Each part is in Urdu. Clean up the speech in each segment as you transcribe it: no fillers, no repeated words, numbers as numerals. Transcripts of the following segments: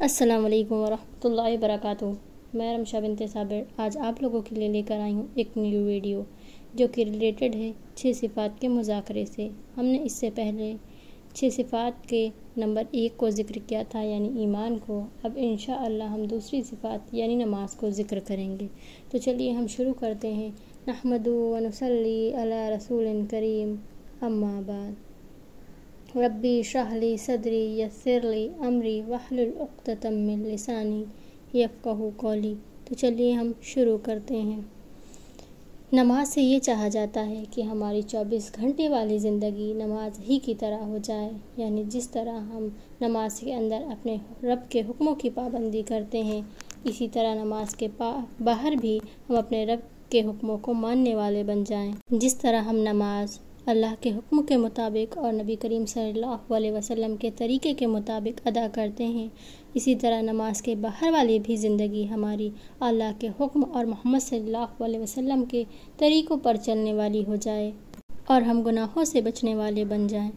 السلام علیکم ورحمۃ اللہ وبرکاتہ۔ میں رمشا بنت صابر آج آپ لوگوں کے لیے لے کر آئی ہوں ایک نیو ویڈیو جو کہ ریلیٹڈ ہے 6 صفات کے مذاکرے سے۔ ہم نے اس سے پہلے 6 صفات کے نمبر 1 کو ذکر کیا تھا یعنی ایمان کو۔ اب انشاءاللہ ہم دوسری صفات یعنی نماز کو ذکر کریں گے۔ تو چلیے ہم شروع کرتے ہیں۔ نحمدہ و نصلی علی رسول کریم، اما بعد۔ ربی اشرح لی صدری یسر لی امری واحلل عقدۃ من لسانی یفقہوا قولی۔ تو چلیے ہم شروع کرتے ہیں۔ نماز سے یہ چاہا جاتا ہے کہ ہماری 24 گھنٹے والی زندگی نماز ہی کی طرح ہو جائے، یعنی جس طرح ہم نماز کے اندر اپنے رب کے حکموں کی پابندی کرتے ہیں، اسی طرح نماز کے باہر بھی ہم اپنے رب کے حکموں کو ماننے والے بن جائیں۔ جس طرح ہم نماز اللہ کے حکم کے مطابق اور نبی کریم صلی اللہ علیہ وسلم کے طریقے کے مطابق ادا کرتے ہیں، اسی طرح نماز کے باہر والی بھی زندگی ہماری اللہ کے حکم اور محمد صلی اللہ علیہ وسلم کے طریقوں پر چلنے والی ہو جائے اور ہم گناہوں سے بچنے والے بن جائیں۔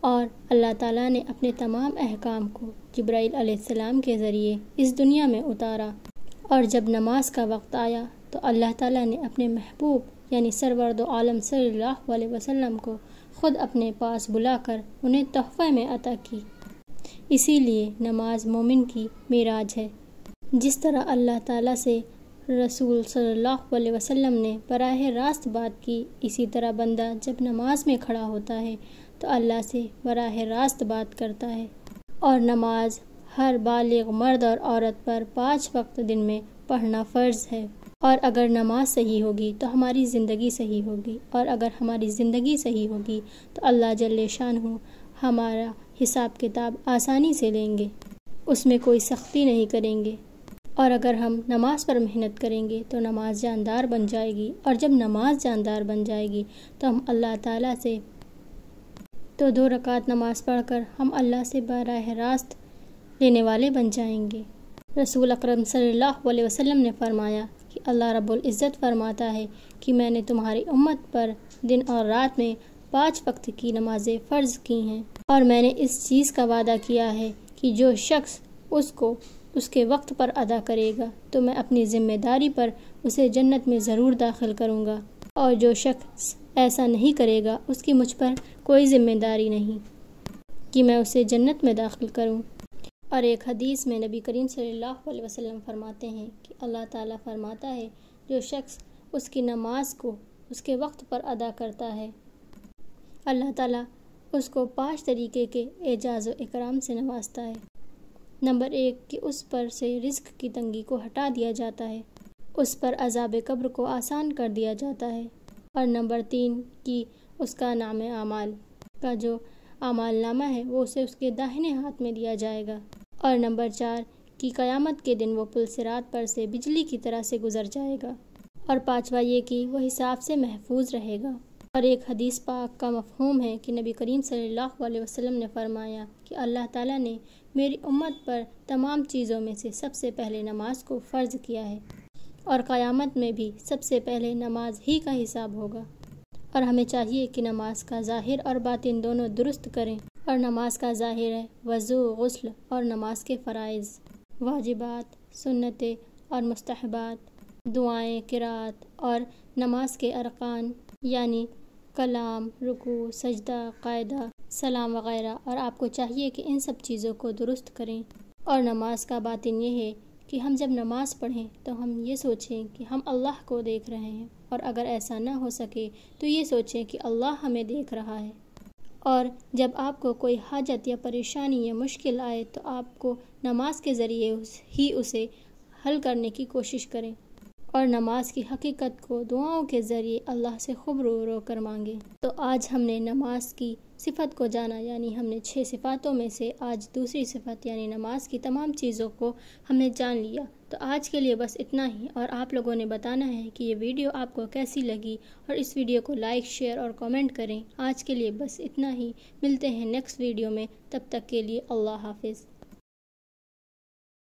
اور اللہ تعالیٰ نے اپنے تمام احکام کو جبرائیل علیہ السلام کے ذریعے اس دنیا میں اتارا، اور جب نماز کا وقت آیا تو اللہ تعالیٰ نے اپنے محبوب یعنی سرور دو عالم صلی اللہ علیہ وسلم کو خود اپنے پاس بلا کر انہیں تحفہ میں عطا کی۔ اسی لیے نماز مومن کی معراج ہے۔ جس طرح اللہ تعالیٰ سے رسول صلی اللہ علیہ وسلم نے براہ راست بات کی، اسی طرح بندہ جب نماز میں کھڑا ہوتا ہے تو اللہ سے براہ راست بات کرتا ہے۔ اور نماز ہر بالغ مرد اور عورت پر 5 وقت دن میں پڑھنا فرض ہے۔ اور اگر نماز صحیح ہوگی تو ہماری زندگی صحیح ہوگی، اور اگر ہماری زندگی صحیح ہوگی تو اللہ جل شانہ ہمارا حساب کتاب آسانی سے لیں گے، اس میں کوئی سختی نہیں کریں گے۔ اور اگر ہم نماز پر محنت کریں گے تو نماز جاندار بن جائے گی، اور جب نماز جاندار بن جائے گی تو ہم اللہ تعالیٰ سے 2 رکعت نماز پڑھ کر ہم اللہ سے براہ راست لینے والے بن جائیں گے۔ رسول اکرم صلی اللہ علیہ وسلم نے فرمایا کہ اللہ رب العزت فرماتا ہے کہ میں نے تمہاری امت پر دن اور رات میں 5 وقت کی نمازیں فرض کی ہیں، اور میں نے اس چیز کا وعدہ کیا ہے کہ جو شخص اس کو اس کے وقت پر ادا کرے گا تو میں اپنی ذمہ داری پر اسے جنت میں ضرور داخل کروں گا، اور جو شخص ایسا نہیں کرے گا اس کی مجھ پر کوئی ذمہ داری نہیں کہ میں اسے جنت میں داخل کروں۔ اور ایک حدیث میں نبی کریم صلی اللہ علیہ وسلم فرماتے ہیں کہ اللہ تعالیٰ فرماتا ہے جو شخص اس کی نماز کو اس کے وقت پر ادا کرتا ہے، اللہ تعالیٰ اس کو 5 طریقے کے اعزاز و اکرام سے نوازتا ہے۔ نمبر 1 کہ اس پر سے رزق کی تنگی کو ہٹا دیا جاتا ہے، اس پر عذاب قبر کو آسان کر دیا جاتا ہے، اور نمبر 3 کہ اس کا نام اعمال کا جو اعمال نامہ ہے وہ اسے اس کے داہنے ہاتھ میں دیا جائے گا، اور نمبر 4 کہ قیامت کے دن وہ پل صراط پر سے بجلی کی طرح سے گزر جائے گا، اور 5واں یہ کہ وہ حساب سے محفوظ رہے گا۔ اور ایک حدیث پاک کا مفہوم ہے کہ نبی کریم صلی اللہ علیہ وسلم نے فرمایا کہ اللہ تعالیٰ نے میری امت پر تمام چیزوں میں سے سب سے پہلے نماز کو فرض کیا ہے، اور قیامت میں بھی سب سے پہلے نماز ہی کا حساب ہوگا۔ اور ہمیں چاہیے کہ نماز کا ظاہر اور باطن دونوں درست کریں، اور نماز کا ظاہر ہے وضو، غسل اور نماز کے فرائض، واجبات، سنتیں اور مستحبات، دعائیں، قرات، اور نماز کے ارکان یعنی کلام، رکوع، سجدہ، قاعدہ، سلام وغیرہ، اور آپ کو چاہیے کہ ان سب چیزوں کو درست کریں۔ اور نماز کا باطن یہ ہے کہ ہم جب نماز پڑھیں تو ہم یہ سوچیں کہ ہم اللہ کو دیکھ رہے ہیں، اور اگر ایسا نہ ہو سکے تو یہ سوچیں کہ اللہ ہمیں دیکھ رہا ہے۔ اور جب آپ کو کوئی حاجت یا پریشانی یا مشکل آئے تو آپ کو نماز کے ذریعے ہی اسے حل کرنے کی کوشش کریں، اور نماز کی حقیقت کو دعاؤں کے ذریعے اللہ سے خوب رو رو کر مانگیں۔ تو آج ہم نے نماز کی صفت کو جانا، یعنی ہم نے 6 صفاتوں میں سے آج دوسری صفت یعنی نماز کی تمام چیزوں کو ہم نے جان لیا۔ تو آج کے لیے بس اتنا ہی، اور آپ لوگوں نے بتانا ہے کہ یہ ویڈیو آپ کو کیسی لگی، اور اس ویڈیو کو لائک، شیئر اور کامنٹ کریں۔ آج کے لیے بس اتنا ہی، ملتے ہیں نیکسٹ ویڈیو میں، تب تک کے لیے اللہ حافظ۔